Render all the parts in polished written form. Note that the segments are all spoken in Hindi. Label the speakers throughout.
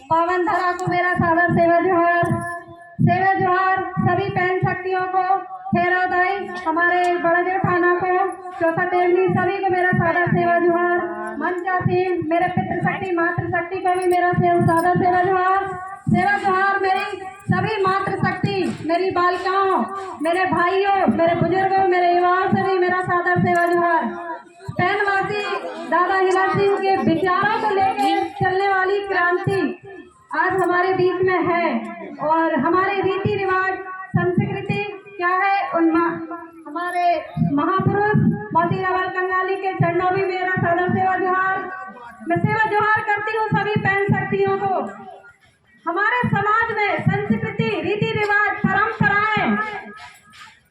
Speaker 1: पावन धरा को मेरा सादर सेवा जोहार सभी बहन शक्तियों को, खेरादाई हमारे बड़े थाना को, चौथा टेमनी सभी को मेरा सादर सेवा जोहार। मंचासीन मेरे पितृशक्ति मातृशक्ति को भी मेरा सादर सेवा जोहार। मेरी सभी मातृशक्ति, मेरी बालिकाओं, मेरे भाइयों, मेरे बुजुर्गों, मेरे युवाओं से भी मेरा सादर सेवा जोहार। पैनवासी दादा हीरा सिंह के विचारों को लेकर चलने वाली क्रांति आज हमारे बीच में है, और हमारे रीति रिवाज संस्कृति क्या है, उन हमारे महापुरुष मोतीराम कंगाली के चरणों में मेरा सादर सेवा जोहार। मैं सेवा जोहार करती हूँ सभी बहन शक्तियों को। हमारे समाज में संस्कृति, रीति रिवाज, परंपराएं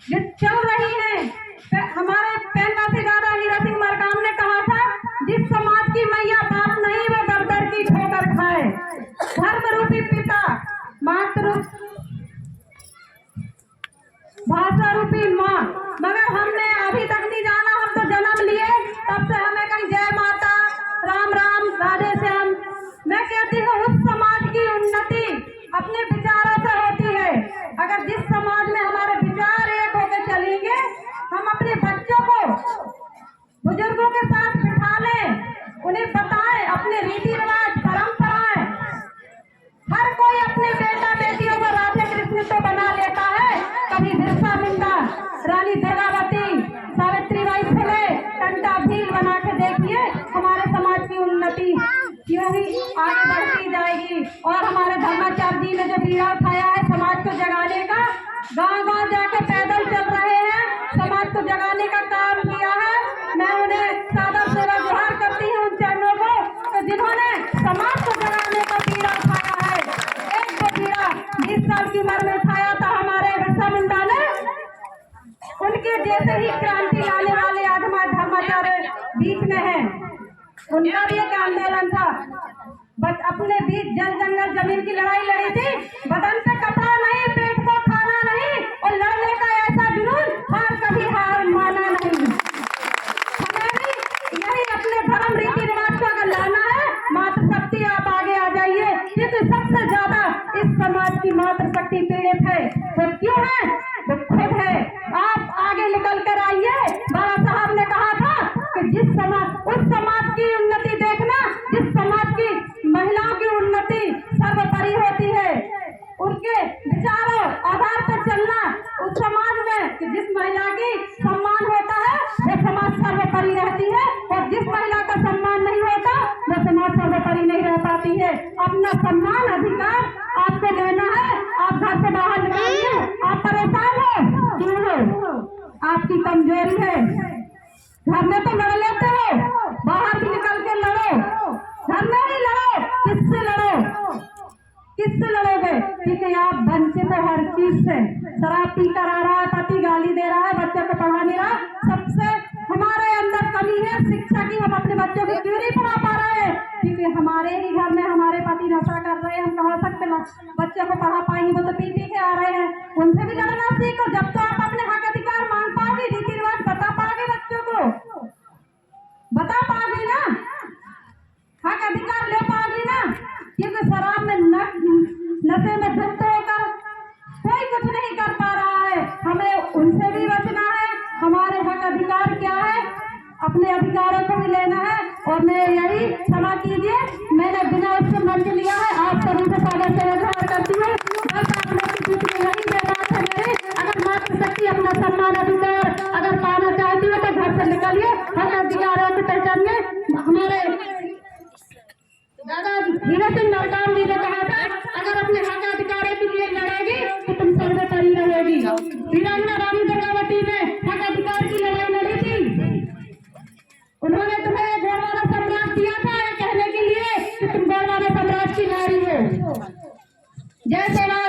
Speaker 1: जो चल रही हैं, हमारे पैनवासी दादा हीरा सिंह मरकाम ने कहा था, जिस समाज की मैया बाप नहीं वो दर दर की ठोकर खाए। धर्म रूपी पिता, मातृ भाषा रूपी माँ, मगर हमने अभी तक नहीं जाना। हम तो जन्म लिए तब से हमें कहीं जय माता, राम राम, राधे श्याम। मैं कहती हूँ उस समाज की उन्नति अपने विचारों से होती है। अगर जिस समाज में हमारे विचार एक होकर चलेंगे, हम अपने बच्चों को बुजुर्गों के साथ बिठा लें, उन्हें बताएं अपने रीति रिवाज परंपराएं। हर कोई अपने बेटा बेटियों को राधे कृष्ण तो बना लेता है, कभी बिरसा मुंडा, रानी दुर्गावती, सावित्रीबाई फुले, टंटा भील बना के देखिए, हमारे समाज की उन्नति क्यों ही आगे बढ़ती जाएगी। और हमारे धर्माचार्य जी ने जो बीड़ा उठाया है समाज को जगाने का, गांव गांव जाके पैदल चल रहे हैं, समाज को जगाने का काम किया है। मैं उन्हें सादर सेवा जोहार करती हूँ उन चरणों को, तो जिन्होंने समाज को जगाने का बीड़ा उठाया है। एक को बीड़ा 20 साल की उम्र में उठाया था हमारे बिरसा मुंडा ने, उनके जैसे ही क्रांति लाने वाले आज हमारे धर्माचार्य बीच में है। उनका भी एक आंदोलन था, बस अपने बीच जल जंगल जमीन की लड़ाई लड़ी थी। बदन पे कपड़ा नहीं, पेट को खाना नहीं, और लड़ने का ऐसा जुनून, हार कभी हार माना नहीं। हमें भी यही अपने धर्म रीति रिवाज को अगर लाना है, मातृशक्ति आप आगे आ जाइए, क्योंकि सबसे ज्यादा इस समाज की मातृशक्ति पीड़ित है। तो क्यों है? तो खुद है। आप आगे निकल कर आइए। बाबा साहब ने कहा था कि जिस समाज, उस समाज की उन्नति देखना जिस समाज की महिलाओं की उन्नति सर्वोपरि होती है। उनके विचारों आधार पर चलना उस समाज में कि जिस महिला की सम्मान होता है वो समाज सर्वोपरि रहती है, और जिस महिला का सम्मान नहीं होता वो समाज सर्वोपरि नहीं रह पाती है। अपना सम्मान अधिकार आपको लेना है। आप घर से बाहर निकलिए, आप परेशान हो, क्यों हो? आपकी कमजोरी है। घर में तो लड़ लेते हो, बाहर भी निकल के लड़ो। घर में ही लड़ो, किससे लड़ो? किससे लड़ोगे? क्योंकि आप वंचित हो हर चीज से। शराब पी कर आ रहा है, पति गाली दे रहा है, बच्चों को पढ़ा नहीं रहा। सबसे हमारे अंदर कमी है शिक्षा की। हम अपने बच्चों को क्यों नहीं पढ़ा पा रहे हैं? क्योंकि हमारे ही घर में हमारे पति नशा कर रहे हैं। हम कहा सकते बच्चों को पढ़ा पाएंगे? वो तो पी के आ रहे हैं। उनसे भी लड़ना सीखो। जब तो आप अपने हक अधिकार मांग पाओगे, रीति रिवाज बता पाओगे, बच्चों को बता पाओगे ना, हक अधिकार ले पाओगे ना। क्योंकि शराब में नशे में धुत होकर कोई कुछ नहीं कर पा रहा है। हमें उनसे भी बचना है। हमारे हक अधिकार क्या है? अपने अधिकारों को भी लेना है। और मैं यही क्षमा कीजिए, मैंने बिना उससे मंच लिया है। आप सभी को सादर सेवा जोहार करती हूँ। बस आप लोग की बीच में यही बात है मेरी। अगर मातृशक्ति अपना सम्मान अधिकार अगर पाना चाहती हो तो घर से निकलिए, हक अधिकारों को पहचानिए। हमारे दादा हीरा सिंह मरकाम जी ने कहा था, अगर अपने हक अधिकारों के लिए लड़ेगी तो तुम सर्वोपरि रहेगी। वीरांगना रानी दुर्गावती ने हक अधिकार की लड़ाई लड़ी थी। उन्होंने तुम्हें गौरवाना सम्राट दिया था कहने के लिए कि तुम गौरवाना सम्राट की नारी हो। जय सेवा।